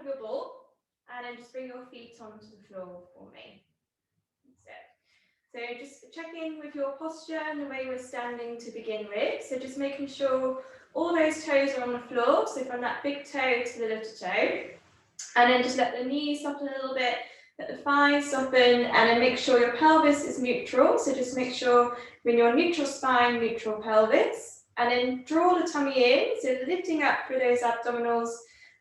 of your ball, and then just bring your feet onto the floor for me. So just check in with your posture and the way we're standing to begin with. So just making sure all those toes are on the floor. So from that big toe to the little toe. And then just let the knees soften a little bit, let the thighs soften, and then make sure your pelvis is neutral. So just make sure when you're neutral spine, neutral pelvis. And then draw the tummy in, so lifting up through those abdominals.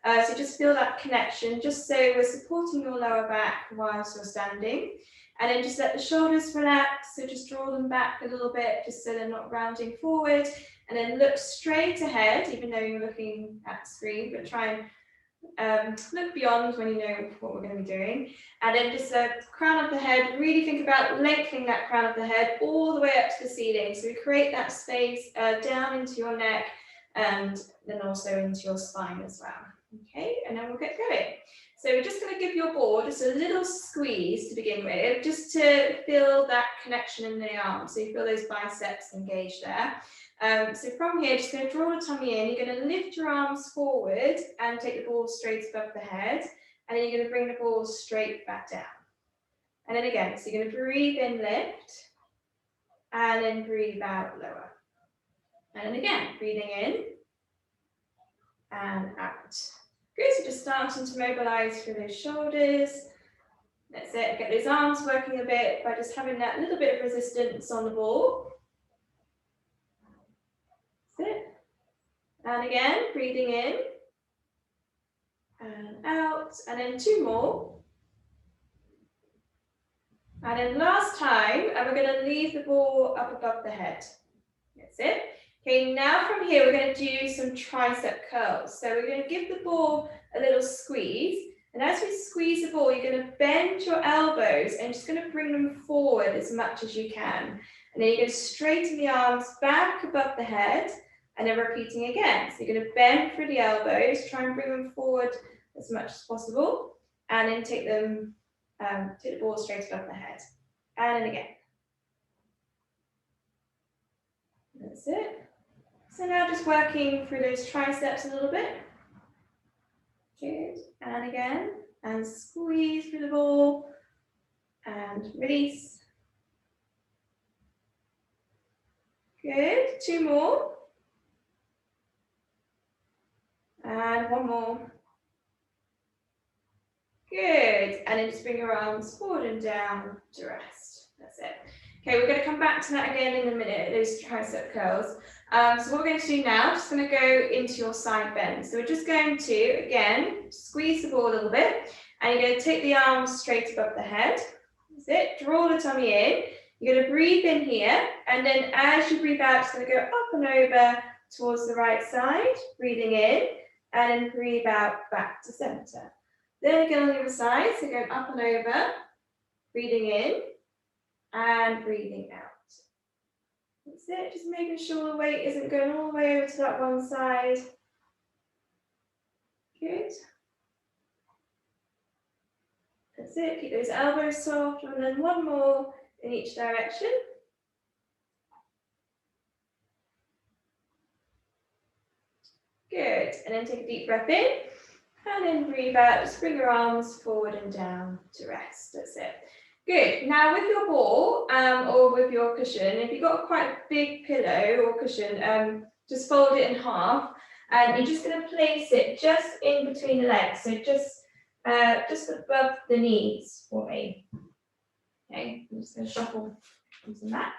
So just feel that connection, just so we're supporting your lower back whilst you're standing. And then just let the shoulders relax, so just draw them back a little bit, just so they're not rounding forward. And then look straight ahead, even though you're looking at the screen, but try and look beyond when you know what we're going to be doing. And then just the crown of the head, really think about lengthening that crown of the head all the way up to the ceiling. So we create that space down into your neck and then also into your spine as well. Okay, and then we'll get going. So we're just going to give your ball just a little squeeze to begin with, just to feel that connection in the arms. So you feel those biceps engaged there. So from here, just going to draw the tummy in. You're going to lift your arms forward and take the ball straight above the head. And then you're going to bring the ball straight back down. And then again, so you're going to breathe in, lift, and then breathe out, lower. And then again, breathing in and out. Good, so just starting to mobilize through those shoulders. That's it, get those arms working a bit by just having that little bit of resistance on the ball. That's it. And again, breathing in and out, and then 2 more. And then last time, and we're going to leave the ball up above the head. That's it. Okay, now from here, we're going to do some tricep curls. So we're going to give the ball a little squeeze. And as we squeeze the ball, you're going to bend your elbows and just going to bring them forward as much as you can. And then you're going to straighten the arms back above the head, and then repeating again. So you're going to bend through the elbows, try and bring them forward as much as possible, and then take the ball straight above the head. And then again. That's it. So now just working through those triceps a little bit. Good. And again. And squeeze through the ball. And release. Good. 2 more. And 1 more. Good. And then just bring your arms forward and down to rest. That's it. Okay, we're going to come back to that again in a minute, those tricep curls. So what we're going to do now, just going to go into your side bend. So we're just going to, again, squeeze the ball a little bit, and you're going to take the arms straight above the head. That's it. Draw the tummy in. You're going to breathe in here, and then as you breathe out, it's going to go up and over towards the right side, breathing in, and then breathe out back to center. Then again on the other side, so going up and over, breathing in, and breathing out. That's it, just making sure the weight isn't going all the way over to that one side. Good. That's it, keep those elbows soft, and then 1 more in each direction. Good, and then take a deep breath in, and then breathe out, just bring your arms forward and down to rest. That's it. Good. Now with your ball or with your cushion, if you've got quite a big pillow or cushion, just fold it in half, and you're just going to place it just in between the legs, so just above the knees for me. Okay, I'm just going to shuffle into that.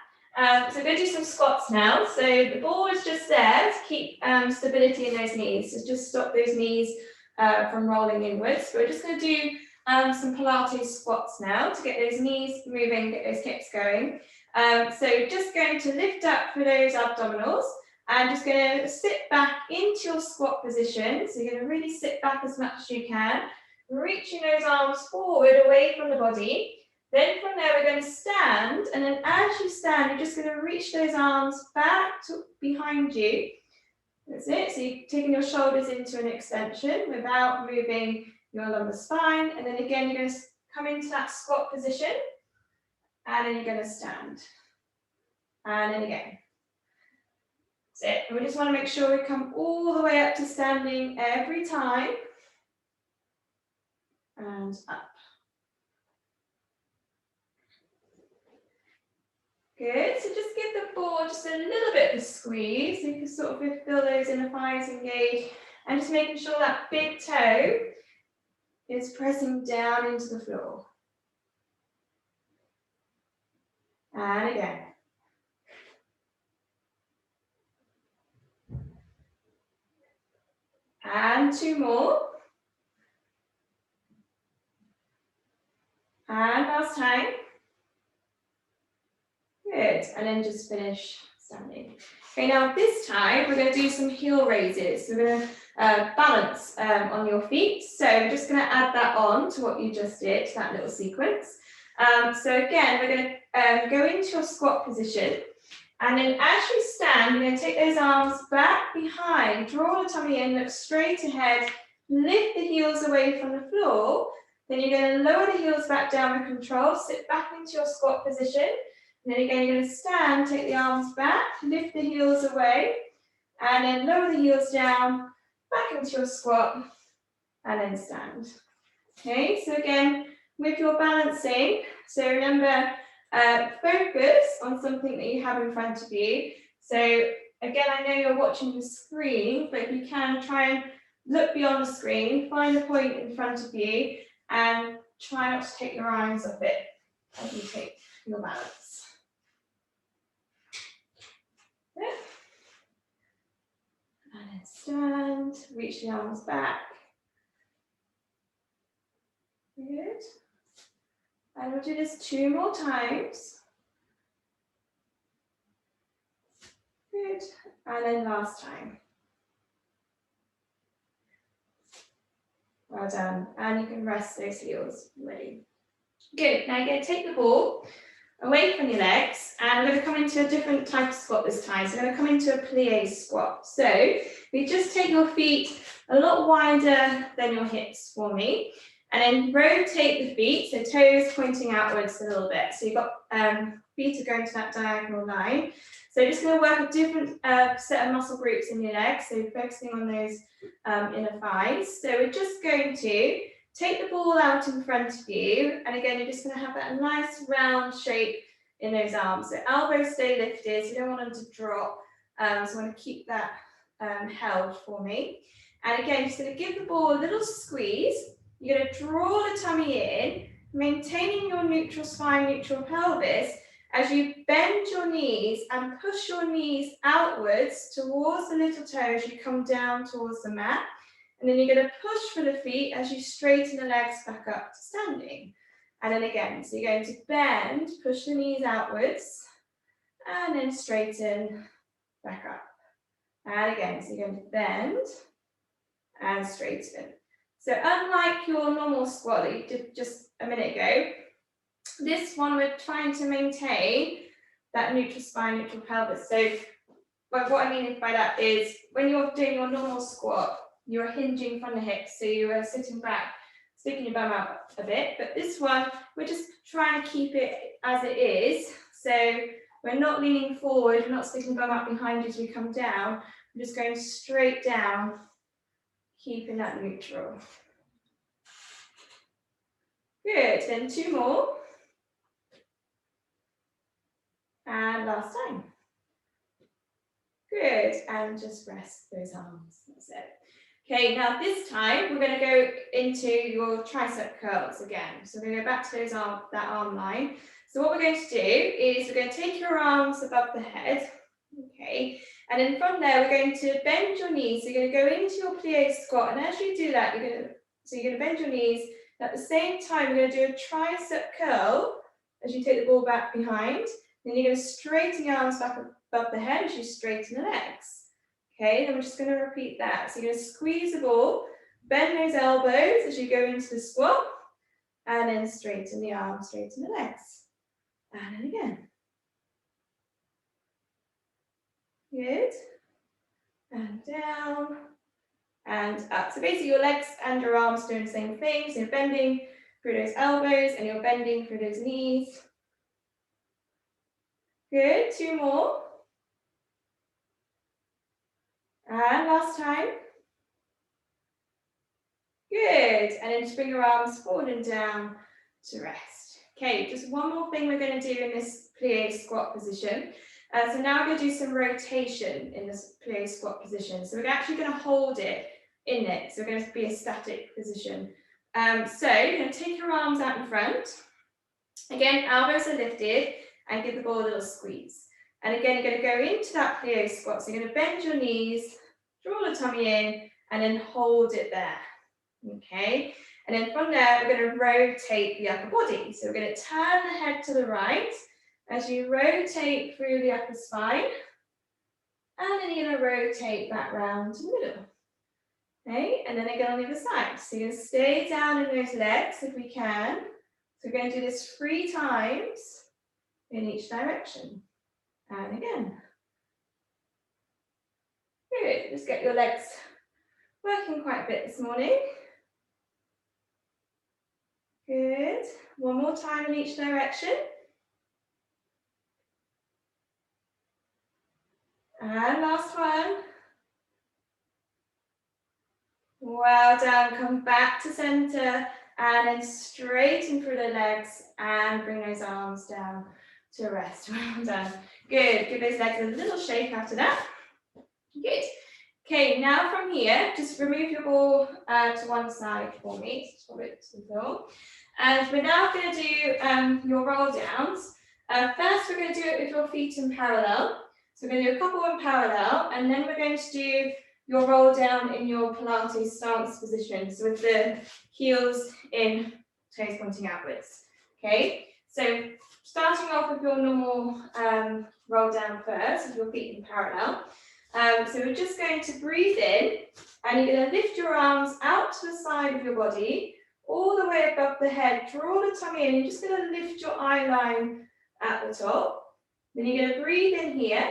So we're going to do some squats now. So the ball is just there to keep stability in those knees. So just stop those knees from rolling inwards. So we're just going to do some Pilates squats now to get those knees moving, get those hips going. So just going to lift up through those abdominals and just going to sit back into your squat position. So you're going to really sit back as much as you can, reaching those arms forward away from the body. Then from there, we're going to stand, and then as you stand, you're just going to reach those arms back to behind you. That's it. So you're taking your shoulders into an extension without moving your lumbar spine. And then again, you're going to come into that squat position, and then you're going to stand. And then again. That's it. And we just want to make sure we come all the way up to standing every time. and up. Good, so just give the ball just a little bit of a squeeze. You can sort of feel those inner thighs engaged and just making sure that big toe is pressing down into the floor. And again. And 2 more. And last time. Good, and then just finish standing. Okay, now this time we're going to do some heel raises. So we're going to balance on your feet. So we're just going to add that on to what you just did, that little sequence. So again, we're going to go into your squat position. And then as you stand, you're going to take those arms back behind, draw the tummy in, look straight ahead, lift the heels away from the floor. Then you're going to lower the heels back down with control, sit back into your squat position. And then again, you're going to stand, take the arms back, lift the heels away, and then lower the heels down, back into your squat, and then stand. Okay, so again, with your balancing, so remember, focus on something that you have in front of you. So again, I know you're watching the screen, but if you can, try and look beyond the screen, find a point in front of you, and try not to take your eyes off it as you take your balance. And then stand, reach the arms back. Good. And we'll do this 2 more times. Good. And then last time. Well done. And you can rest those heels. Ready. Good. Now you're going to take the ball away from your legs, and we're going to come into a different type of squat this time. So we're going to come into a plie squat. So we just take your feet a lot wider than your hips for me, and then rotate the feet, so toes pointing outwards a little bit. So you've got feet are going to that diagonal line. So just going to work a different set of muscle groups in your legs, so focusing on those inner thighs. So we're just going to take the ball out in front of you, and again, you're just going to have that nice round shape in those arms. So elbows stay lifted, so you don't want them to drop. So I want to keep that held for me. And again, you're just going to give the ball a little squeeze. You're going to draw the tummy in, maintaining your neutral spine, neutral pelvis, as you bend your knees and push your knees outwards towards the little toe as you come down towards the mat. And then you're going to push for the feet as you straighten the legs back up to standing. And then again, so you're going to bend, push the knees outwards, and then straighten back up. And again, so you're going to bend and straighten. So unlike your normal squat that you did just a minute ago, this one we're trying to maintain that neutral spine, neutral pelvis. So what I mean by that is when you're doing your normal squat, you're hinging from the hips, so you are sitting back, sticking your bum out a bit. But this one, we're just trying to keep it as it is. So we're not leaning forward, we're not sticking the bum out behind you as we come down. We're just going straight down, keeping that neutral. Good, then 2 more. And last time. Good, and just rest those arms, that's it. Okay, now this time we're going to go into your tricep curls again. So we're going to go back to that arm line. So what we're going to do is we're going to take your arms above the head, okay, and then from there we're going to bend your knees. So you're going to go into your plie squat, and as you do that, you're going to bend your knees. At the same time, you're going to do a tricep curl as you take the ball back behind. Then you're going to straighten your arms back above the head as you straighten the legs. Okay, then we're just going to repeat that. So you're going to squeeze the ball, bend those elbows as you go into the squat, and then straighten the arms, straighten the legs. And then again. Good. And down. And up. So basically your legs and your arms doing the same thing. So you're bending through those elbows and you're bending through those knees. Good. 2 more. And last time. Good. And then just bring your arms forward and down to rest. Okay, just one more thing we're going to do in this plie squat position. So now we're going to do some rotation in this plie squat position. So we're actually going to hold it in it. So we're going to be a static position. So you're going to take your arms out in front. Again, elbows are lifted and give the ball a little squeeze. And again, you're going to go into that plie squat. So you're going to bend your knees, draw the tummy in, and then hold it there. Okay, and then from there, we're going to rotate the upper body. So we're going to turn the head to the right as you rotate through the upper spine. And then you're going to rotate that round to the middle. Okay, and then again on the other side. So you're going to stay down in those legs if we can. So we're going to do this 3 times in each direction. And again. Good, just get your legs working quite a bit this morning. Good. One more time in each direction. And last one. Well done. Come back to center and then straighten through the legs and bring those arms down to rest. Well done. Good. Give those legs a little shake after that. Good. Okay, now from here, just remove your ball to one side for me. Just hold it to the floor. And we're now going to do your roll downs. First, we're going to do it with your feet in parallel. So we're going to do a couple in parallel, and then we're going to do your roll down in your Pilates stance position. So with the heels in, toes pointing outwards. Okay, so starting off with your normal roll down first, with your feet in parallel. So we're just going to breathe in, and you're going to lift your arms out to the side of your body, all the way above the head. Draw the tummy in. You're just going to lift your eye line at the top. Then you're going to breathe in here,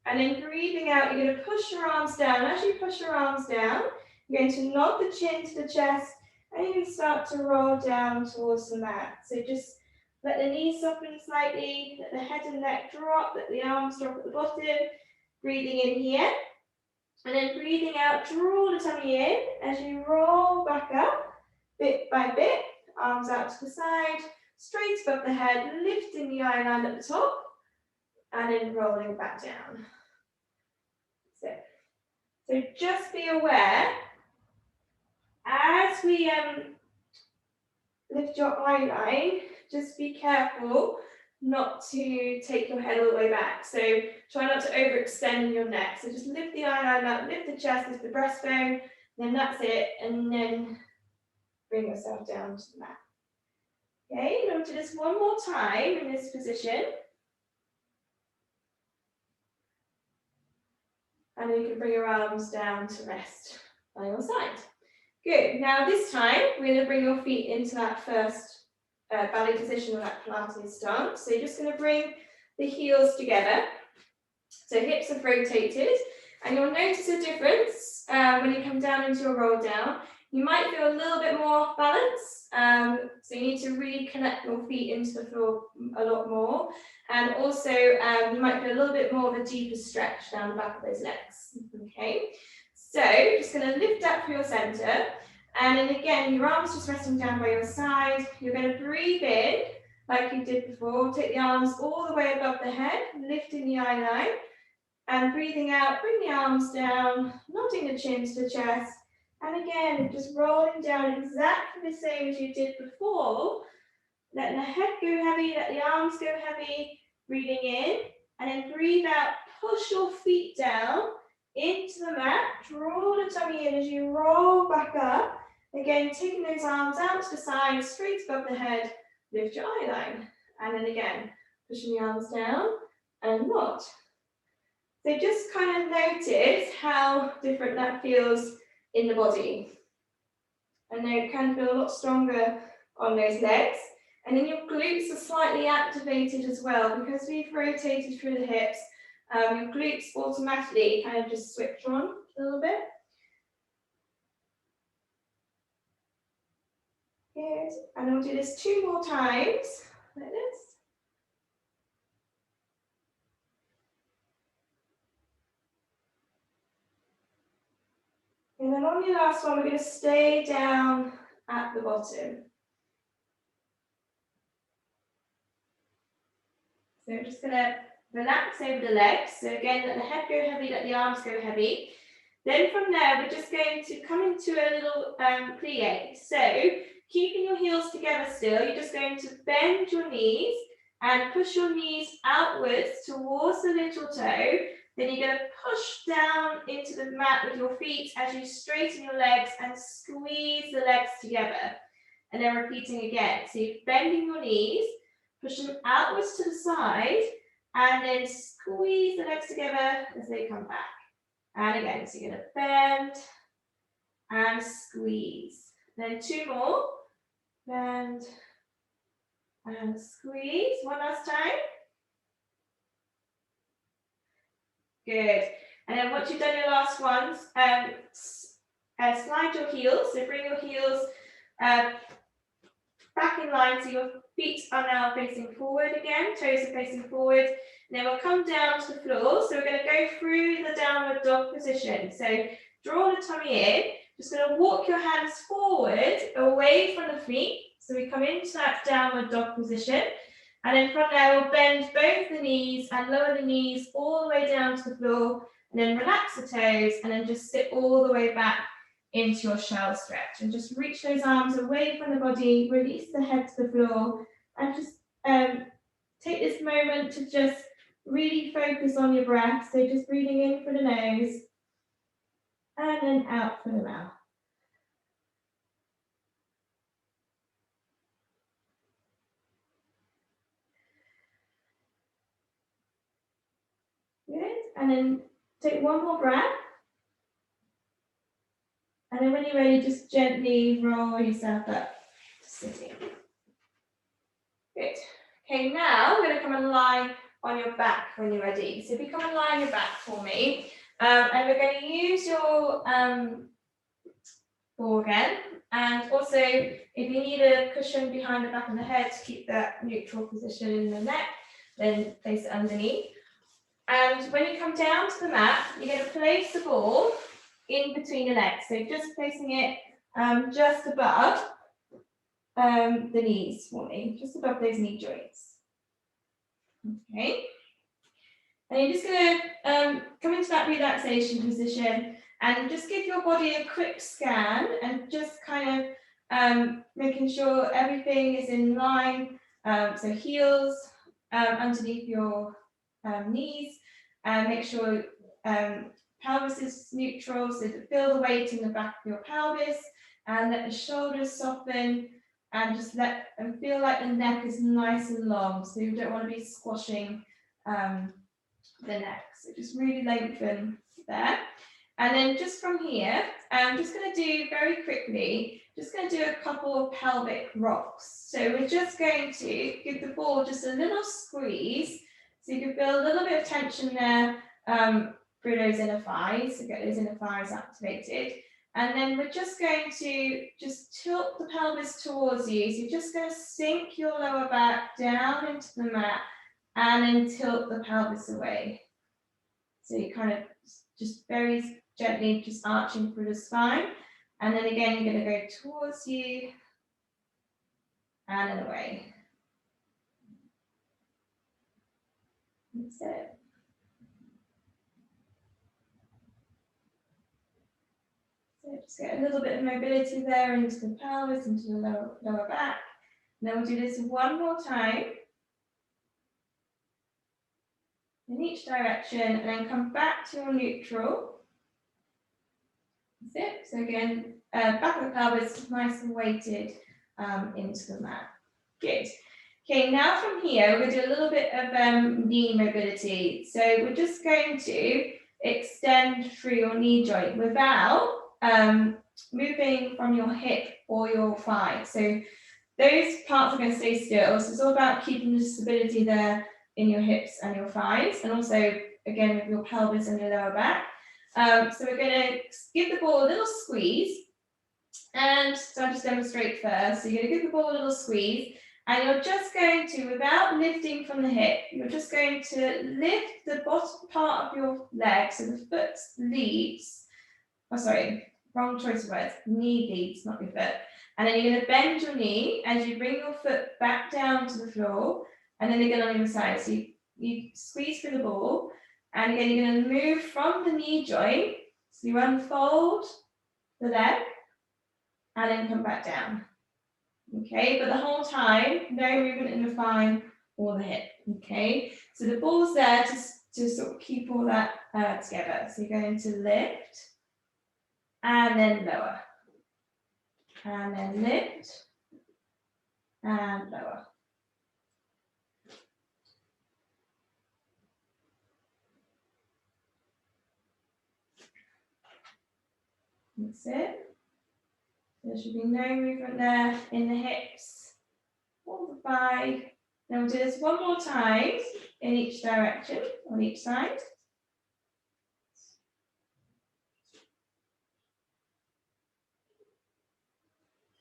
and then breathing out, you're going to push your arms down. As you push your arms down, you're going to nod the chin to the chest, and you can start to roll down towards the mat. So just let the knees soften slightly, let the head and neck drop, let the arms drop at the bottom. Breathing in here, and then breathing out, draw the tummy in as you roll back up, bit by bit, arms out to the side, straight above the head, lifting the eye line at the top, and then rolling back down. So just be aware, as we lift your eye line, just be careful not to take your head all the way back. So try not to overextend your neck. So just lift the eye line up, lift the chest, lift the breastbone, then that's it, and then bring yourself down to the mat. Okay, we'll do this one more time in this position. And then you can bring your arms down to rest by your side. Good, now this time, we're going to bring your feet into that first ballet position or that Pilates stance. So you're just going to bring the heels together. So hips have rotated, and you'll notice a difference when you come down into your roll down. You might feel a little bit more off balance, so you need to really connect your feet into the floor a lot more. And also, you might feel a little bit more of a deeper stretch down the back of those legs. Okay, so just going to lift up through your center. And then again, your arms just resting down by your side. You're going to breathe in like you did before. Take the arms all the way above the head, lifting the eye line. And breathing out, bring the arms down, nodding the chin to the chest. And again, just rolling down exactly the same as you did before. Letting the head go heavy, let the arms go heavy. Breathing in, and then breathe out. Push your feet down into the mat. Draw the tummy in as you roll back up. Again, taking those arms out to the side, straight above the head, lift your eye line. And then again, pushing the arms down and nod. So just kind of notice how different that feels in the body. And then it can feel a lot stronger on those legs. And then your glutes are slightly activated as well, because we've rotated through the hips. Your glutes automatically kind of just switch on a little bit. Good. And we'll do this 2 more times, like this. And then on your last one, we're going to stay down at the bottom. So we're just going to relax over the legs. So again, let the head go heavy, let the arms go heavy. Then from there, we're just going to come into a little plie. So keeping your heels together still, you're just going to bend your knees and push your knees outwards towards the little toe. Then you're going to push down into the mat with your feet as you straighten your legs and squeeze the legs together. And then repeating again. So you're bending your knees, push them outwards to the side, and then squeeze the legs together as they come back. And again, so you're going to bend and squeeze. Then two more. Bend and squeeze. One last time. Good. And then once you've done your last ones, slide your heels. So bring your heels back in line so your feet are now facing forward again. Toes are facing forward. And then we'll come down to the floor. So we're going to go through the downward dog position. So draw the tummy in. Just going to walk your hands forward away from the feet. So we come into that downward dog position. And then from there, we'll bend both the knees and lower the knees all the way down to the floor. And then relax the toes and then just sit all the way back into your shell stretch. And just reach those arms away from the body, release the head to the floor. And just take this moment to just really focus on your breath. So just breathing in through the nose and then out through the mouth. Good. And then take one more breath. And then when you're ready, just gently roll yourself up to sitting. Good. Okay, now we're going to come and lie on your back when you're ready. So if you come and lie on your back for me, and we're going to use your ball again. And also, if you need a cushion behind the back of the head to keep that neutral position in the neck, then place it underneath. And when you come down to the mat, you're going to place the ball in between your legs. So just placing it just above the knees for me, just above those knee joints. Okay. And you're just going to come into that relaxation position and just give your body a quick scan and just kind of making sure everything is in line. So heels underneath your knees, and make sure pelvis is neutral, so to feel the weight in the back of your pelvis, and let the shoulders soften, and just feel like the neck is nice and long, so you don't want to be squashing the neck. So just really lengthen there. And then just from here, I'm just going to do very quickly, just going to do a couple of pelvic rocks. So we're just going to give the ball just a little squeeze, so you can feel a little bit of tension there through those inner thighs, so get those inner thighs activated. And then we're just going to just tilt the pelvis towards you. So you're just going to sink your lower back down into the mat and then tilt the pelvis away. So you kind of just very gently just arching through the spine. And then again, you're going to go towards you and then away. That's it. So just get a little bit of mobility there into the pelvis, into the lower back. And then we'll do this one more time in each direction, and then come back to your neutral. That's it. So again, back of the pelvis nice and weighted into the mat. Good. Okay, now from here, we're going to do a little bit of knee mobility. So we're just going to extend through your knee joint without moving from your hip or your thigh. So those parts are going to stay still. So it's all about keeping the stability there in your hips and your thighs, and also, again, with your pelvis and your lower back. So we're going to give the ball a little squeeze. And so I'll just demonstrate first. So you're going to give the ball a little squeeze. And you're just going to, without lifting from the hip, you're just going to lift the bottom part of your leg, so the foot leads, wrong choice of words, knee leads, not your foot. And then you're going to bend your knee as you bring your foot back down to the floor, and then again on the other side. So you squeeze through the ball, and again you're going to move from the knee joint. So you unfold the leg, and then come back down. Okay, but the whole time, no movement in the thigh or the hip. Okay, so the ball's there to sort of keep all that together. So you're going to lift, and then lower, and then lift, and lower. That's it. There should be no movement there in the hips or the thigh. Then we'll do this one more time in each direction, on each side.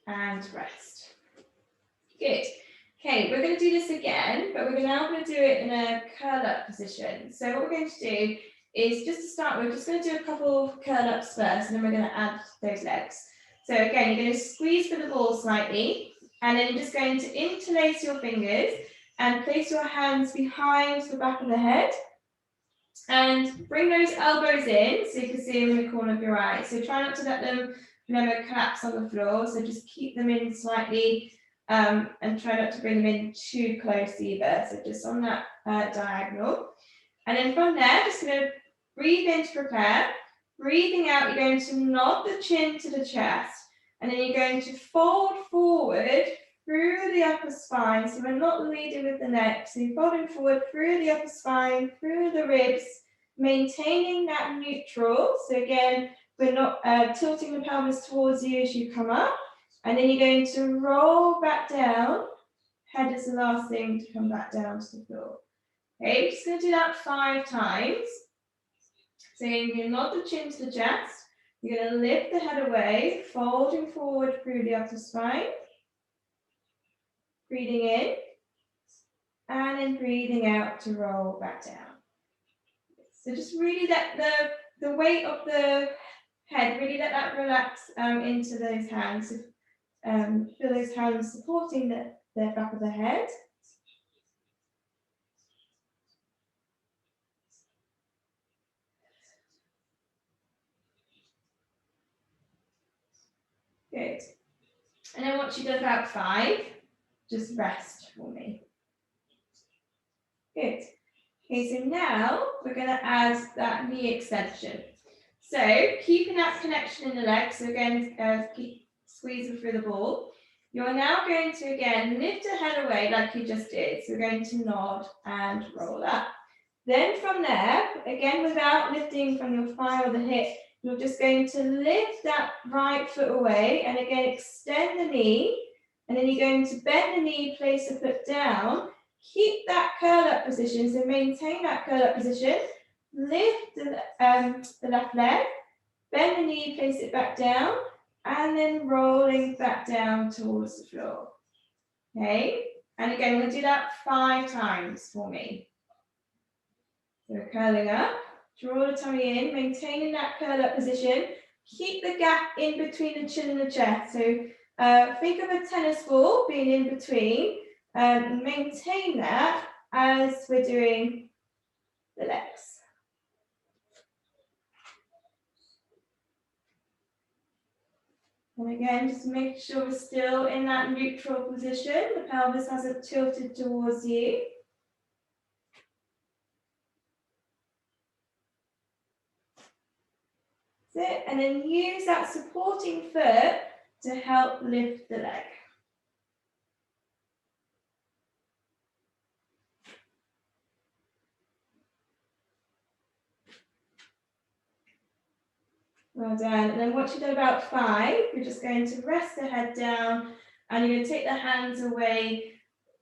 And rest. Good. Okay, we're going to do this again, but we're now going to do it in a curl-up position. So what we're going to do is, just to start with, just going to do a couple of curl-ups first, and then we're going to add those legs. So again, you're going to squeeze for the ball slightly, and then you're just going to interlace your fingers and place your hands behind the back of the head, and bring those elbows in so you can see them in the corner of your eye. So try not to let them collapse on the floor, so just keep them in slightly, and try not to bring them in too close either, so just on that diagonal. And then from there, just going to breathe in to prepare. Breathing out, you're going to nod the chin to the chest, and then you're going to fold forward through the upper spine, so we're not leading with the neck, so you're folding forward through the upper spine, through the ribs, maintaining that neutral. So again, we're not tilting the pelvis towards you as you come up, and then you're going to roll back down. Head is the last thing to come back down to the floor. Okay, we're just going to do that 5 times. So you're going to nod the chin to the chest. You're going to lift the head away, folding forward through the upper spine. Breathing in, and then breathing out to roll back down. So just really let the weight of the head, really let that relax into those hands. Feel those hands supporting the back of the head. Good. And then once you've done about 5, just rest for me. Good. Okay, so now we're going to add that knee extension. So keeping that connection in the legs, so again, keep squeezing through the ball. You're now going to, again, lift the head away like you just did. So we're going to nod and roll up. Then from there, again, without lifting from your thigh or the hip, you're just going to lift that right foot away, and again, extend the knee, and then you're going to bend the knee, place the foot down, keep that curl up position, so maintain that curl up position, lift the left leg, bend the knee, place it back down, and then rolling back down towards the floor. Okay, and again, we're going to do that 5 times for me. So curling up, draw the tummy in, maintaining that curl up position. Keep the gap in between the chin and the chest. So think of a tennis ball being in between. Maintain that as we're doing the legs. And again, just make sure we're still in that neutral position. The pelvis hasn't tilted towards you. That's it. And then use that supporting foot to help lift the leg. Well done. And then once you've done about 5, you're just going to rest the head down, and you're going to take the hands away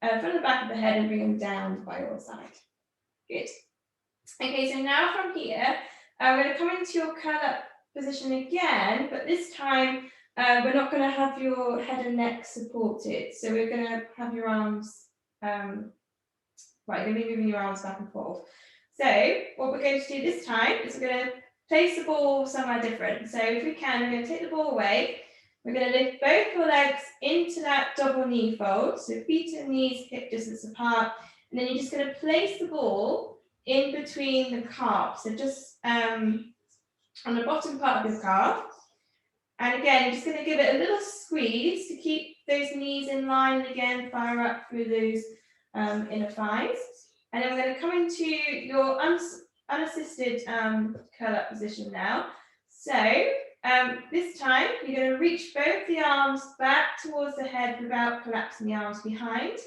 from the back of the head and bring them down by your side. Good. Okay, so now from here, we're going to come into your curl up position again, but this time we're not going to have your head and neck supported. So we're going to have your arms, right, you're going to be moving your arms back and forth. So what we're going to do this time is we're going to place the ball somewhere different. So if we can, we're going to take the ball away. We're going to lift both your legs into that double knee fold. So feet and knees hip distance apart. And then you're just going to place the ball in between the calves. So just on the bottom part of your calf. And again, you're just going to give it a little squeeze to keep those knees in line. And again, fire up through those inner thighs. And then we're going to come into your unassisted curl up position now. So this time, you're going to reach both the arms back towards the head without collapsing the arms behind.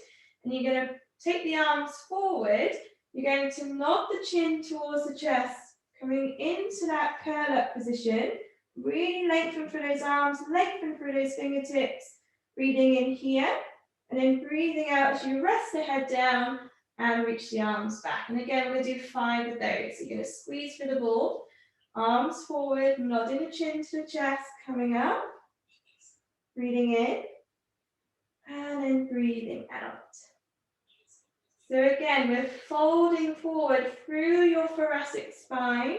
And you're going to take the arms forward. You're going to nod the chin towards the chest, coming into that curl up position. Really lengthen through those arms, lengthen through those fingertips. Breathing in here, and then breathing out as you rest the head down and reach the arms back. And again, we're going to do 5 of those. So you're going to squeeze through the ball, arms forward, nodding the chin to the chest, coming up, breathing in, and then breathing out. So again, we're folding forward through your thoracic spine,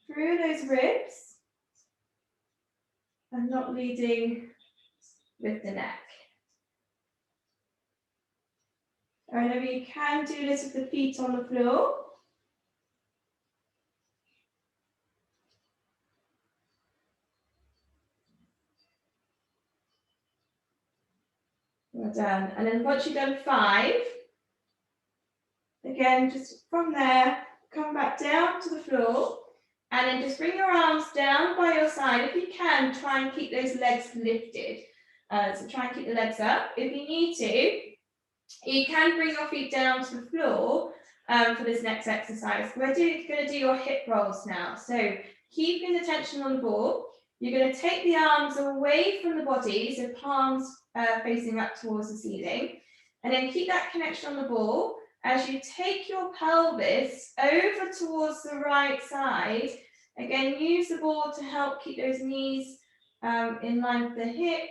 through those ribs, and not leading with the neck. Remember, you can do this with the feet on the floor. Well done. And then once you've done 5, again, just from there, come back down to the floor. And then just bring your arms down by your side. If you can, try and keep those legs lifted. So try and keep the legs up. If you need to, you can bring your feet down to the floor for this next exercise. We're going to do your hip rolls now. So keeping the tension on the ball, you're going to take the arms away from the body, so palms facing up towards the ceiling, and then keep that connection on the ball as you take your pelvis over towards the right side. Again, use the ball to help keep those knees in line with the hip.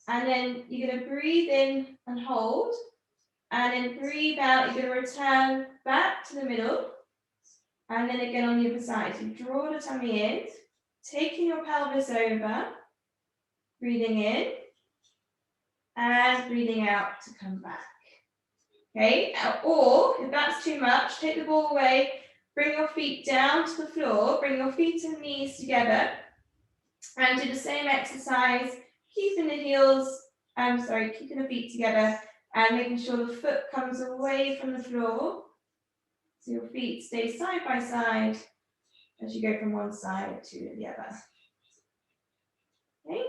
And then you're going to breathe in and hold. And then breathe out, you're going to return back to the middle. And then again on the other side. So draw the tummy in, taking your pelvis over, breathing in, and breathing out to come back. Okay, or if that's too much, take the ball away, bring your feet down to the floor, bring your feet and knees together, and do the same exercise, keeping the keeping the feet together, and making sure the foot comes away from the floor. So your feet stay side by side as you go from one side to the other. Okay.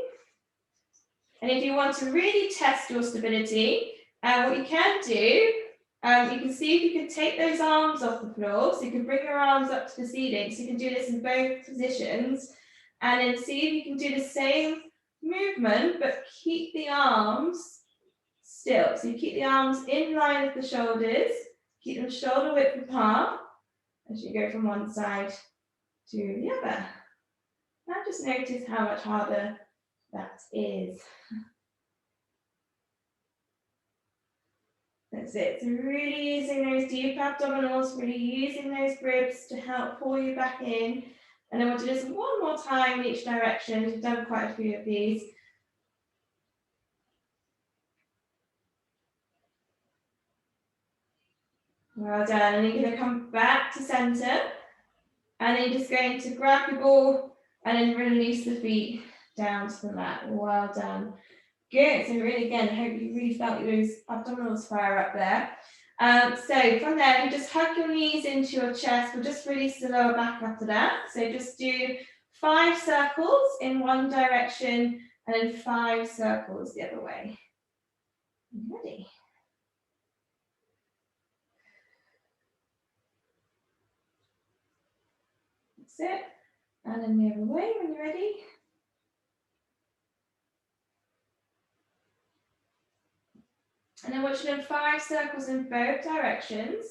And if you want to really test your stability, what you can do, you can see if you can take those arms off the floor. So you can bring your arms up to the ceiling. So you can do this in both positions. And then see if you can do the same movement, but keep the arms still. So you keep the arms in line with the shoulders. Keep them shoulder width apart as you go from one side to the other. Now just notice how much harder that is. That's it. So really using those deep abdominals, really using those ribs to help pull you back in. And then we'll do this one more time in each direction. We've done quite a few of these. Well done. And you're going to come back to center. And then you're just going to grab your ball and then release the feet down to the mat. Well done. Good. So really, again, I hope you really felt those abdominals fire up there. So from there, you just hug your knees into your chest. We'll just release the lower back after that. So just do 5 circles in one direction and then 5 circles the other way. Ready? That's it. And then the other way when you're ready. And then once you've done 5 circles in both directions,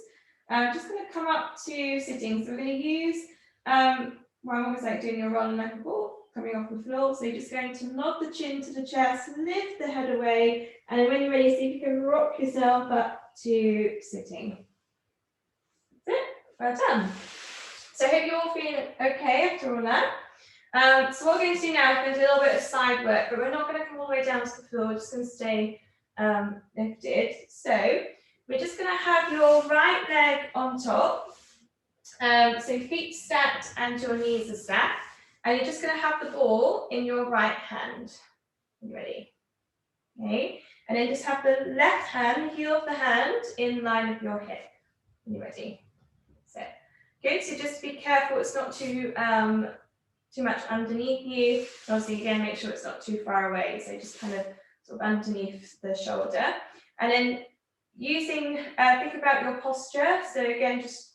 I'm just going to come up to sitting. So we're going to use, well, I'm almost like doing your rolling like a ball, coming off the floor. So you're just going to nod the chin to the chest, lift the head away, and then when you're ready, see if you can rock yourself up to sitting. That's it. Well done. So I hope you're all feeling okay after all that. So what we're going to do now is going to do a little bit of side work, but we're not going to come all the way down to the floor, we're just going to stay lifted. So we're just going to have your right leg on top. So feet stacked and your knees are stacked. And you're just going to have the ball in your right hand. You ready? Okay. And then just have the left hand, heel of the hand, in line with your hip. You ready? So good. So just be careful it's not too much underneath you. And obviously, again, make sure it's not too far away. So just kind of sort of underneath the shoulder. And then using, think about your posture. So again, just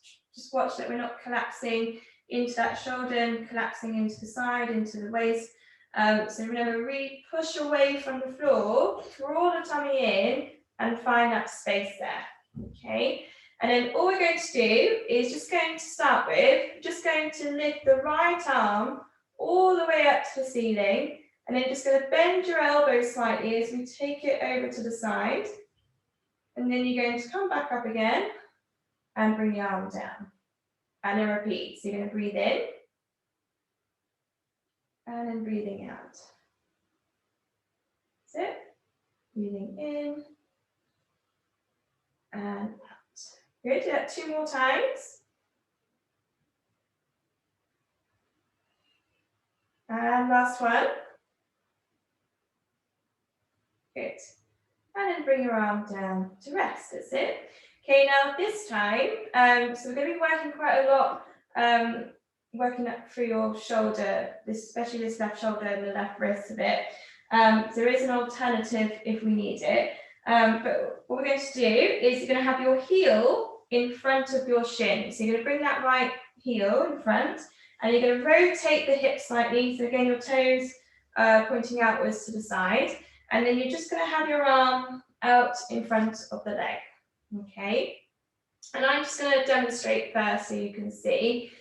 watch that we're not collapsing into that shoulder and collapsing into the side, into the waist. So remember, really push away from the floor, draw the tummy in, and find that space there. Okay. And then all we're going to do is just going to start with, just going to lift the right arm all the way up to the ceiling, and then just going to bend your elbow slightly as we take it over to the side. And then you're going to come back up again and bring the arm down. And then repeat. So you're going to breathe in and then breathing out. That's it. Breathing in and out. Good. Do that 2 more times. And last one. Good. And then bring your arm down to rest. That's it. Okay, now this time, so we're going to be working quite a lot, working up through your shoulder, especially this left shoulder and the left wrist a bit. There is an alternative if we need it. But what we're going to do is you're going to have your heel in front of your shin. So you're going to bring that right heel in front, and you're going to rotate the hips slightly. So again, your toes pointing outwards to the side. And then you're just going to have your arm out in front of the leg. Okay. And I'm just going to demonstrate first so you can see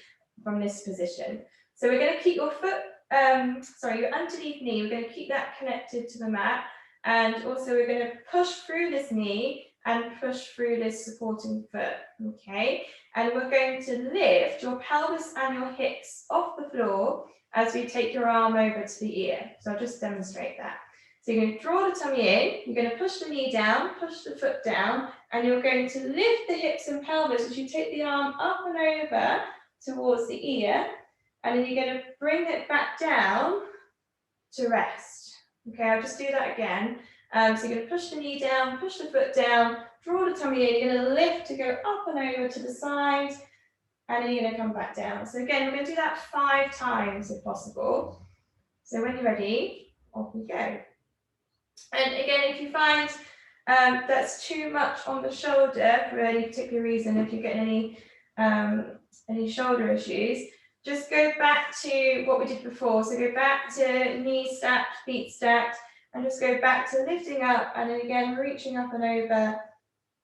from this position. So we're going to keep your foot, your underneath knee, we're going to keep that connected to the mat. And also we're going to push through this knee and push through this supporting foot. Okay. And we're going to lift your pelvis and your hips off the floor as we take your arm over to the ear. So I'll just demonstrate that. So you're going to draw the tummy in, you're going to push the knee down, push the foot down, and you're going to lift the hips and pelvis as you take the arm up and over towards the ear, and then you're going to bring it back down to rest. Okay, I'll just do that again. So you're going to push the knee down, push the foot down, draw the tummy in, you're going to lift to go up and over to the side, and then you're going to come back down. So again, we're going to do that 5 times if possible. So when you're ready, off we go. And again, if you find that's too much on the shoulder for any particular reason, if you get any shoulder issues, just go back to what we did before. So go back to knees stacked, feet stacked, and just go back to lifting up, and then again reaching up and over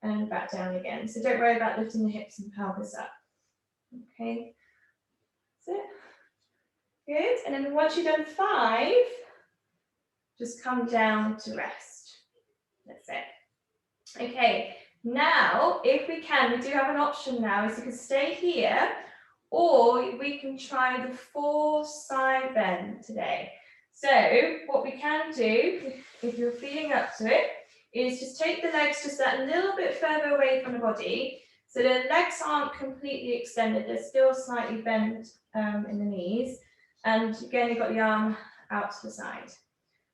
and back down again. So don't worry about lifting the hips and pelvis up. Okay, that's it. Good. And then once you've done 5, just come down to rest. That's it. Okay, now if we can, we do have an option now, is you can stay here, or we can try the 4 side bend today. So what we can do, if you're feeling up to it, is just take the legs just that little bit further away from the body, so the legs aren't completely extended, they're still slightly bent in the knees, and again you've got the arm out to the side.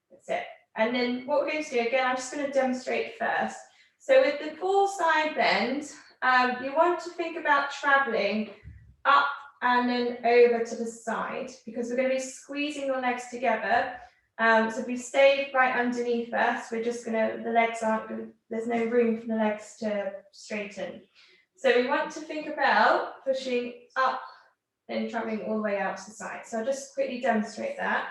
That's it. And then what we're going to do, again, I'm just going to demonstrate first. So with the 4 side bend, you want to think about traveling up and then over to the side, because we're going to be squeezing your legs together. So if we stay right underneath us, we're just going to, the legs aren't going to, there's no room for the legs to straighten. So we want to think about pushing up and traveling all the way out to the side. So I'll just quickly demonstrate that.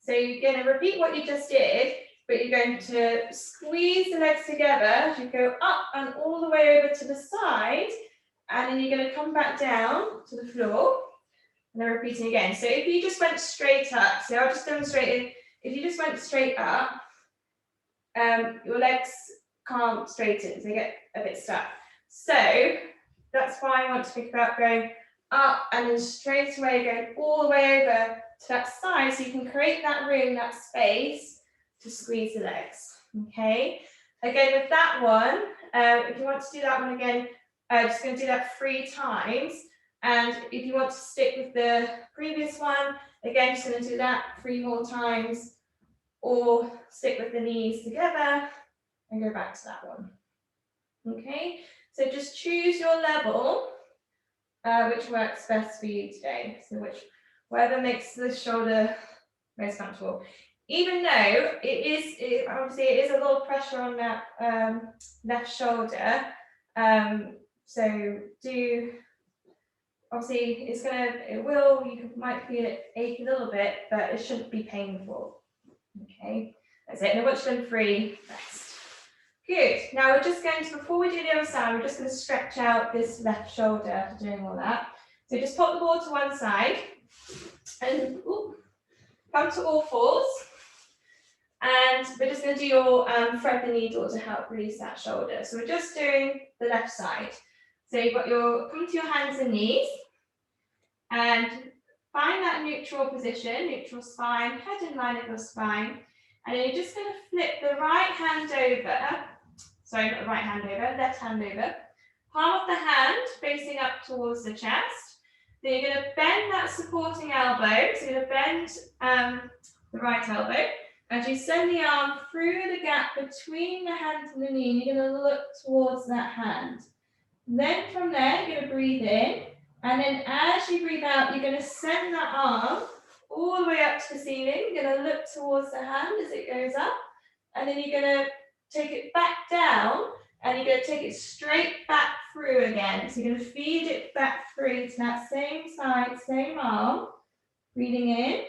So you're going to repeat what you just did, but you're going to squeeze the legs together as you go up and all the way over to the side, and then you're going to come back down to the floor, and then repeating again. So if you just went straight up, so I'll just demonstrate it. If you just went straight up, your legs can't straighten, so they get a bit stuck. So that's why I want to think about going up, and then straight away going all the way over to that side, so you can create that room, that space to squeeze the legs. Okay, again with that one, if you want to do that one again, just going to do that 3 times, and if you want to stick with the previous one, again just going to do that 3 more times, or stick with the knees together and go back to that one. Okay, so just choose your level, which works best for you today. So whatever makes the shoulder most comfortable. Even though obviously it is a lot of pressure on that left shoulder. So obviously you might feel it ache a little bit, but it shouldn't be painful. Okay, that's it. Now watch them 3, rest. Good. Now we're just going to, before we do the other side, we're just going to stretch out this left shoulder after doing all that. So just pop the ball to one side and come to all fours. And we're just going to do your thread the needle to help release that shoulder. So we're just doing the left side. So you've got come to your hands and knees and find that neutral position, neutral spine, head in line with your spine. And then you're just going to flip the right hand over, sorry, not the right hand over, left hand over, palm of the hand facing up towards the chest. Then you're going to bend that supporting elbow, so you're going to bend the right elbow. As you send the arm through the gap between the hand and the knee, you're going to look towards that hand. Then from there, you're going to breathe in, and then as you breathe out, you're going to send that arm all the way up to the ceiling. You're going to look towards the hand as it goes up, and then you're going to take it back down, and you're going to take it straight back through again. So you're going to feed it back through to that same side, same arm, breathing in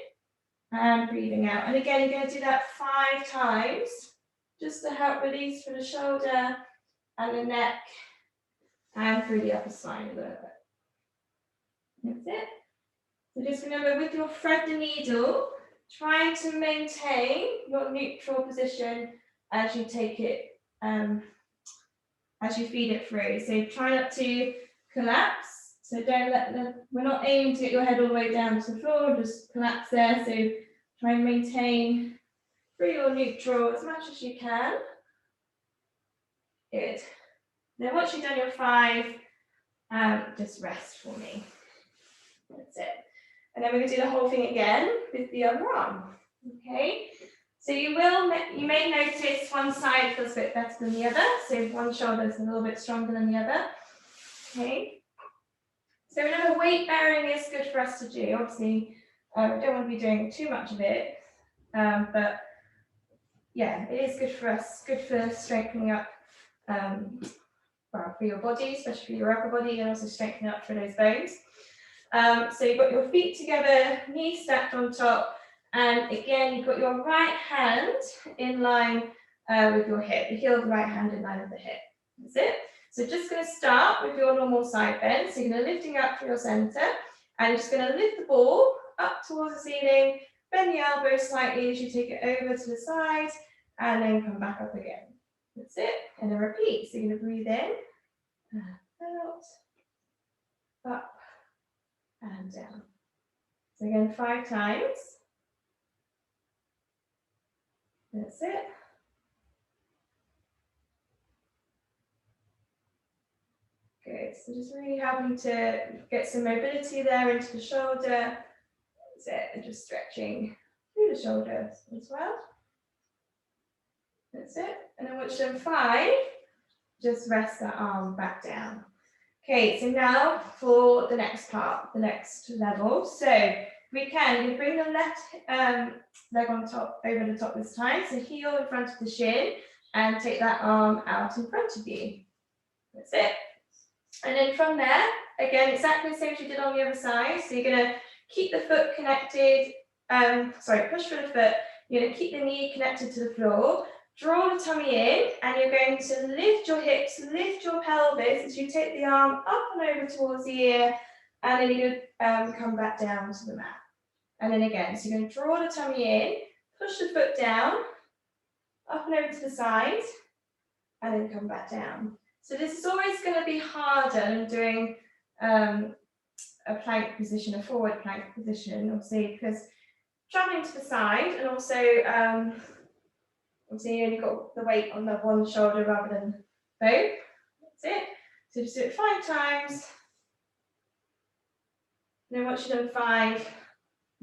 and breathing out. And again, you're going to do that 5 times, just to help release for the shoulder and the neck, and through the upper spine a little bit. That's it. So just remember, with your thread the needle, trying to maintain your neutral position as you take it, as you feed it through. So try not to collapse. So don't we're not aiming to get your head all the way down to the floor, just collapse there. So try and maintain through your neutral as much as you can. Good. Then once you've done your 5, just rest for me. That's it. And then we're going to do the whole thing again with the other arm. Okay. So you may notice one side feels a bit better than the other. So one shoulder is a little bit stronger than the other. Okay. So remember, weight bearing is good for us to do. Obviously, we don't want to be doing too much of it, but yeah, it is good for us. Good for strengthening up for your body, especially for your upper body, and also strengthening up for those bones. So you've got your feet together, knees stacked on top, and again, you've got your right hand in line with your hip, the heel of the right hand in line with the hip. That's it. So just going to start with your normal side bend. So you're going to lifting up from your center, and you're just going to lift the ball up towards the ceiling, bend the elbow slightly as you take it over to the side, and then come back up again. That's it. And then repeat. So you're going to breathe in, out, up, and down. So again, 5 times. That's it. Good. So just really helping to get some mobility there into the shoulder. That's it. And just stretching through the shoulders as well. That's it. And then once you've done 5, just rest that arm back down. Okay, so now for the next part, the next level. So we can bring the left leg on top, over the top this time. So heel in front of the shin, and take that arm out in front of you. That's it. And then from there, again, exactly the same as you did on the other side. So you're going to keep the foot connected, push through the foot. You're going to keep the knee connected to the floor. Draw the tummy in, and you're going to lift your hips, lift your pelvis as you take the arm up and over towards the ear, and then you're going to come back down to the mat. And then again, so you're going to draw the tummy in, push the foot down, up and over to the side, and then come back down. So this is always going to be harder than doing a plank position, a forward plank position, obviously, because traveling to the side, and also obviously you only got the weight on the one shoulder rather than both. That's it. So just do it 5 times. And then once you've done 5,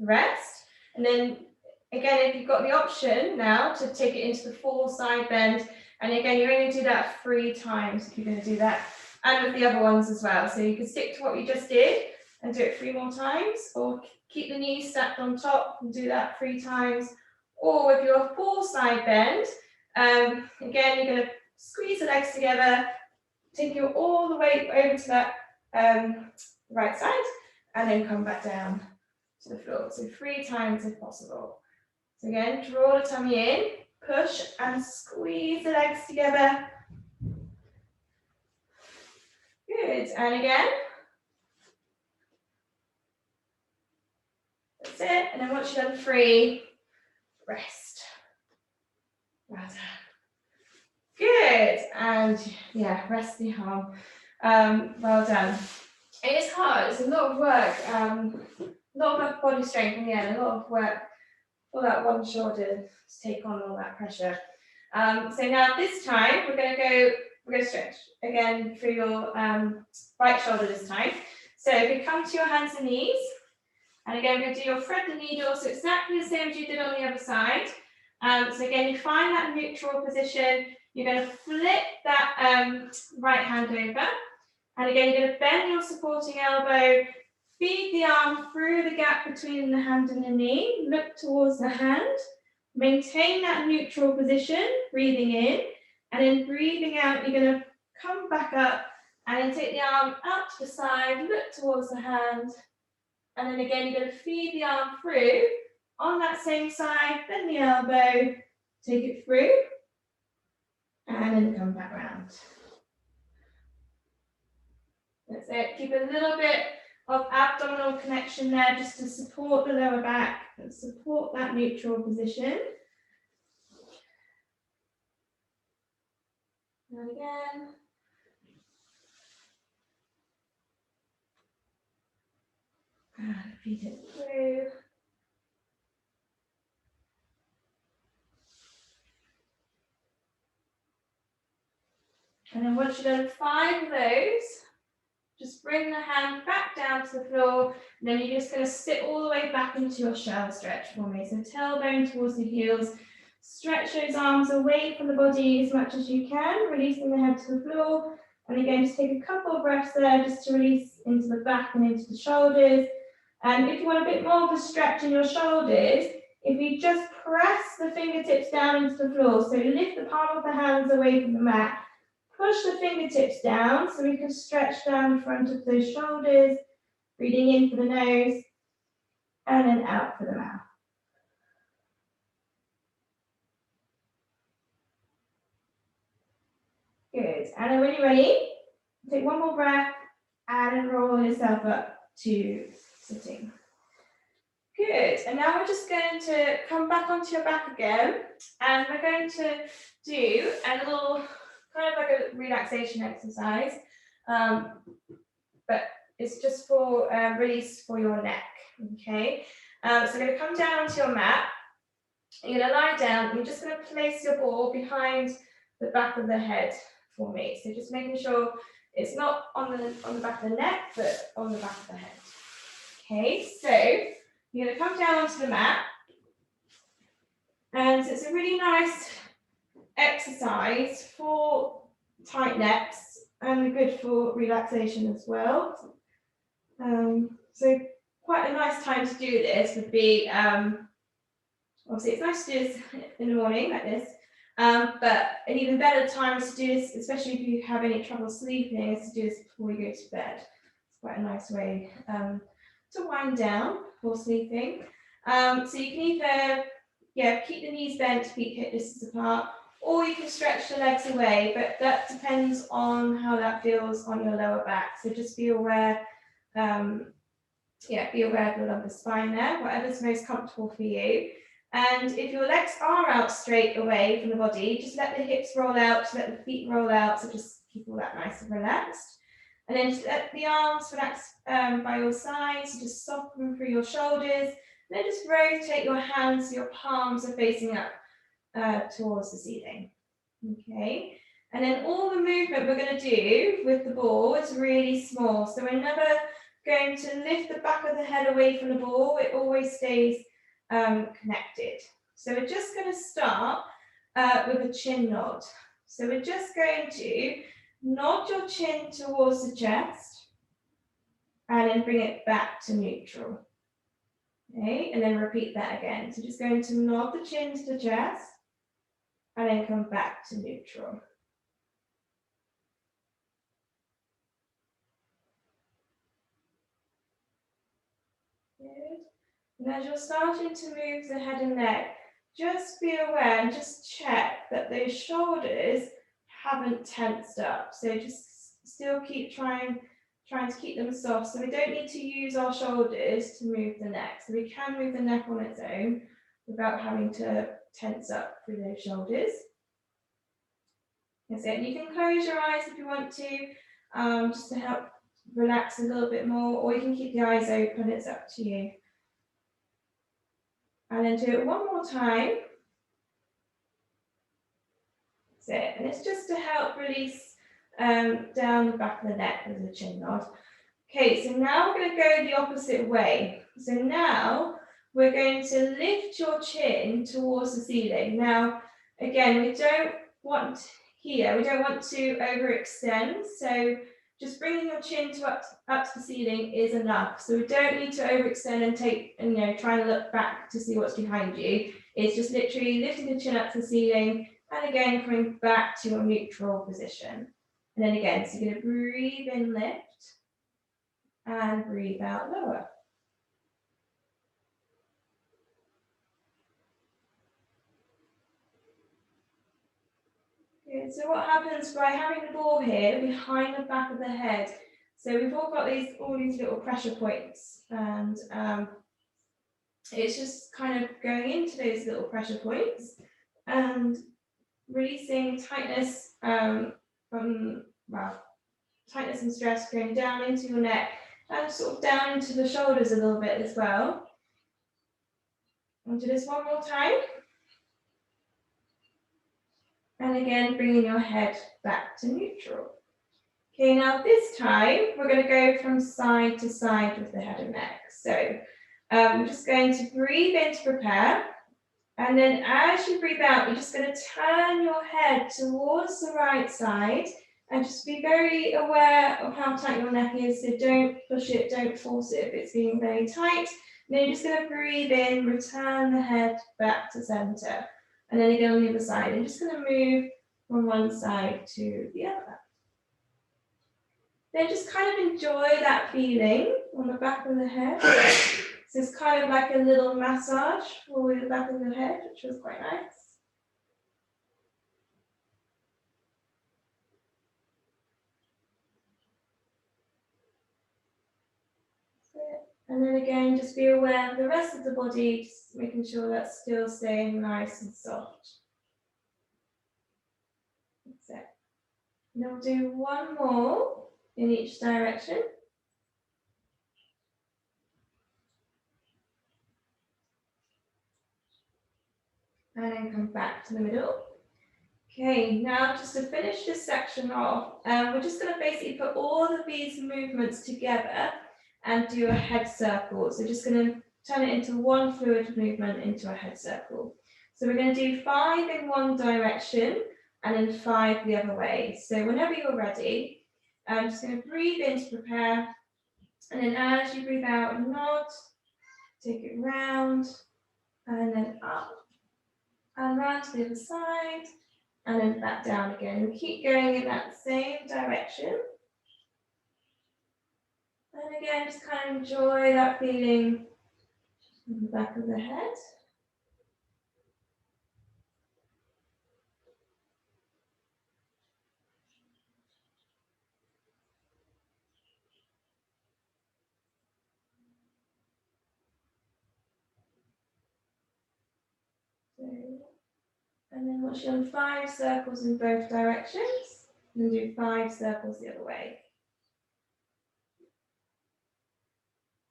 rest. And then again, if you've got the option now to take it into the full side bend, and again, you're only going to do that 3 times if you're going to do that, and with the other ones as well. So you can stick to what we just did and do it 3 more times, or keep the knees stacked on top and do that 3 times. Or with your full side bend, again, you're going to squeeze the legs together, take you all the way over to that right side, and then come back down to the floor. So 3 times if possible. So again, draw the tummy in, push and squeeze the legs together. Good, and again. That's it, and then once you've done 3, rest. Well done. Good, and yeah, rest the arm. Well done. It is hard, it's a lot of work, a lot of body strength in the end, a lot of work for that one shoulder to take on all that pressure. So now this time we're going to stretch again through your right shoulder this time. So if you come to your hands and knees, and again we're going to do your thread the needle, so exactly the same as you did on the other side. So again, you find that neutral position. You're going to flip that right hand over, and again you're going to bend your supporting elbow. Feed the arm through the gap between the hand and the knee, look towards the hand, maintain that neutral position, breathing in, and then breathing out, you're going to come back up and then take the arm out to the side, look towards the hand, and then again you're going to feed the arm through on that same side, bend the elbow, take it through, and then come back round. That's it, keep a little bit of abdominal connection there just to support the lower back and support that neutral position. And again. And feed it through. And then once you've done 5 of those, just bring the hand back down to the floor, and then you're just going to sit all the way back into your shell stretch for me. So tailbone towards the heels, stretch those arms away from the body as much as you can, releasing the head to the floor. And again, just take a couple of breaths there just to release into the back and into the shoulders. And if you want a bit more of a stretch in your shoulders, if you just press the fingertips down into the floor, so lift the palm of the hands away from the mat, push the fingertips down so we can stretch down the front of those shoulders, breathing in for the nose and then out for the mouth. Good, and then when you're ready, take one more breath and then roll yourself up to sitting. Good, and now we're just going to come back onto your back again, and we're going to do a little kind of like a relaxation exercise, but it's just for release for your neck, okay? So you're going to come down onto your mat, you're going to lie down, and you're just going to place your ball behind the back of the head for me. So just making sure it's not on the back of the neck, but on the back of the head. Okay, so you're going to come down onto the mat, and it's a really nice exercise for tight necks and good for relaxation as well. So quite a nice time to do this would be, obviously it's nice to do this in the morning like this, but an even better time is to do this, especially if you have any trouble sleeping, is to do this before you go to bed. It's quite a nice way to wind down before sleeping. So you can either keep the knees bent, feet hip distance apart, or you can stretch the legs away, but that depends on how that feels on your lower back. So just be aware, be aware of the lumbar spine there, whatever's most comfortable for you. And if your legs are out straight away from the body, just let the hips roll out, let the feet roll out, so just keep all that nice and relaxed. And then just let the arms relax by your sides, just soften through your shoulders. And then just rotate your hands so your palms are facing up towards the ceiling. Okay, and then all the movement we're going to do with the ball is really small. So we're never going to lift the back of the head away from the ball. It always stays connected. So we're just going to start with a chin nod. So we're just going to nod your chin towards the chest and then bring it back to neutral. Okay, and then repeat that again. So just going to nod the chin to the chest and then come back to neutral. Good. And as you're starting to move the head and neck, just be aware and just check that those shoulders haven't tensed up. So just still keep trying to keep them soft. So we don't need to use our shoulders to move the neck. So we can move the neck on its own without having to tense up through those shoulders. That's it. And you can close your eyes if you want to, just to help relax a little bit more, or you can keep the eyes open, it's up to you. And then do it one more time. That's it. And it's just to help release down the back of the neck with the chin nod. Okay, so now we're going to go the opposite way. So now we're going to lift your chin towards the ceiling. Now, again, we don't want to overextend. So just bringing your chin up to the ceiling is enough. So we don't need to overextend and try and look back to see what's behind you. It's just literally lifting the chin up to the ceiling and again coming back to your neutral position. And then again, so you're going to breathe in, lift, and breathe out, lower. Good. So what happens by having the ball here behind the back of the head? So we've all got all these little pressure points, and it's just kind of going into those little pressure points and releasing tightness tightness and stress going down into your neck and sort of down into the shoulders a little bit as well. I'll do this one more time. And again, bringing your head back to neutral. Okay, now this time we're going to go from side to side with the head and neck. So we're just going to breathe in to prepare. And then as you breathe out, you're just going to turn your head towards the right side and just be very aware of how tight your neck is. So don't push it, don't force it if it's being very tight. And then you're just going to breathe in, return the head back to center. And then again on the other side. I'm just going to move from one side to the other. Then just kind of enjoy that feeling on the back of the head. So it's kind of like a little massage for the back of the head, which was quite nice. And then again, just be aware of the rest of the body, just making sure that's still staying nice and soft. That's it. And then we'll do one more in each direction. And then come back to the middle. Okay, now just to finish this section off, we're just going to basically put all of these movements together and do a head circle. So just going to turn it into one fluid movement into a head circle. So we're going to do 5 in one direction and then 5 the other way. So whenever you're ready, I'm just going to breathe in to prepare. And then as you breathe out, nod, take it round, and then up, and round to the other side, and then back down again. And keep going in that same direction. And again, just kind of enjoy that feeling in the back of the head. So, and then once you've done 5 circles in both directions, then do 5 circles the other way.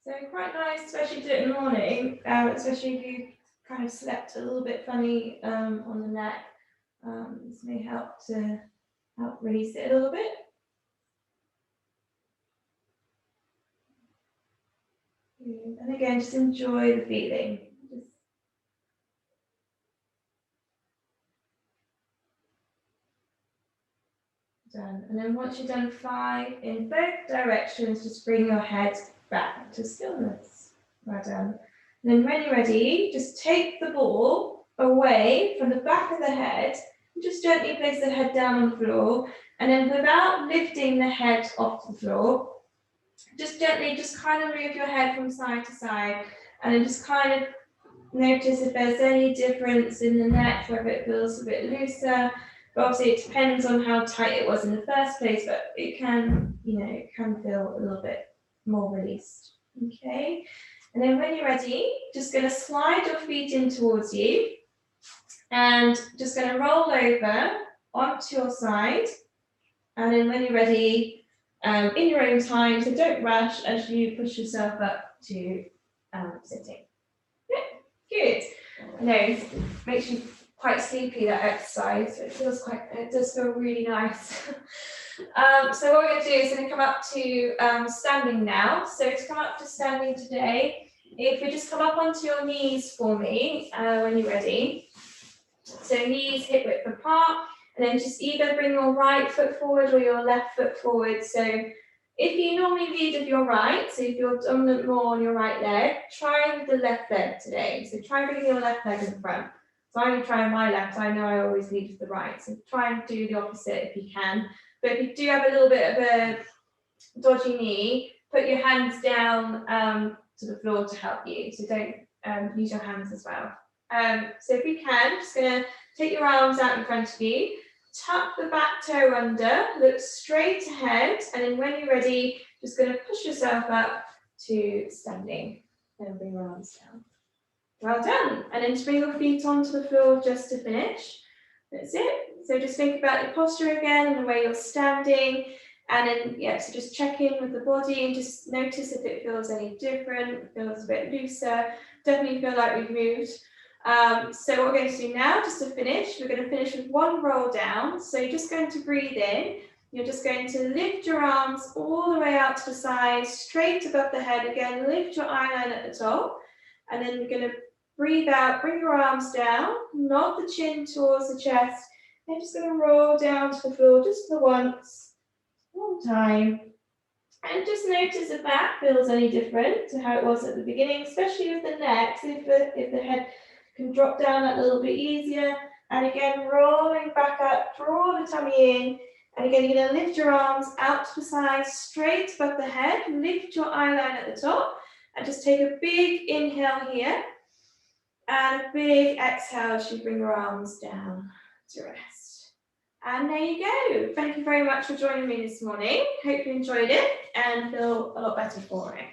So quite nice, especially to do it in the morning, especially if you kind of slept a little bit funny on the neck. This may help to release it a little bit. And again, just enjoy the feeling. Done. And then once you've done 5 in both directions, just bring your head back to stillness. Well done. And then when you're ready, just take the ball away from the back of the head, and just gently place the head down on the floor, and then without lifting the head off the floor, just gently just kind of move your head from side to side, and then just kind of notice if there's any difference in the neck, whether it feels a bit looser. But obviously it depends on how tight it was in the first place, but it can, it can feel a little bit more released. Okay, and then when you're ready, just going to slide your feet in towards you, and just going to roll over onto your side, and then when you're ready, in your own time, so don't rush as you push yourself up to sitting. Good. No, it makes you quite sleepy, that exercise. It does feel really nice. So what we're going to do is going to come up to standing now. So to come up to standing today, if we just come up onto your knees for me when you're ready. So knees hip width apart, and then just either bring your right foot forward or your left foot forward. So if you normally lead with your right, so if you're dominant more on your right leg, try with the left leg today. So try bringing your left leg in front. So I'm going to try on my left. I know I always lead with the right. So try and do the opposite if you can. But if you do have a little bit of a dodgy knee, put your hands down to the floor to help you. So don't use your hands as well. So if you can, just going to take your arms out in front of you. Tuck the back toe under, look straight ahead, and then when you're ready, just going to push yourself up to standing and bring your arms down. Well done. And then to bring your feet onto the floor just to finish. That's it. So just think about your posture again and the way you're standing. And then, so just check in with the body and just notice if it feels any different, feels a bit looser. Definitely feel like we've moved. So what we're going to do now, just to finish, we're going to finish with one roll down. So you're just going to breathe in. You're just going to lift your arms all the way out to the side, straight above the head. Again, lift your eye line at the top. And then you're going to breathe out, bring your arms down, nod the chin towards the chest. And just going to roll down to the floor just for once, one time. And just notice if that feels any different to how it was at the beginning, especially with the neck. So if the head can drop down a little bit easier. And again, rolling back up, draw the tummy in. And again, you're going to lift your arms out to the side, straight above the head. Lift your eye line at the top. And just take a big inhale here. And a big exhale as you bring your arms down to rest. And there you go. Thank you very much for joining me this morning. Hope you enjoyed it and feel a lot better for it.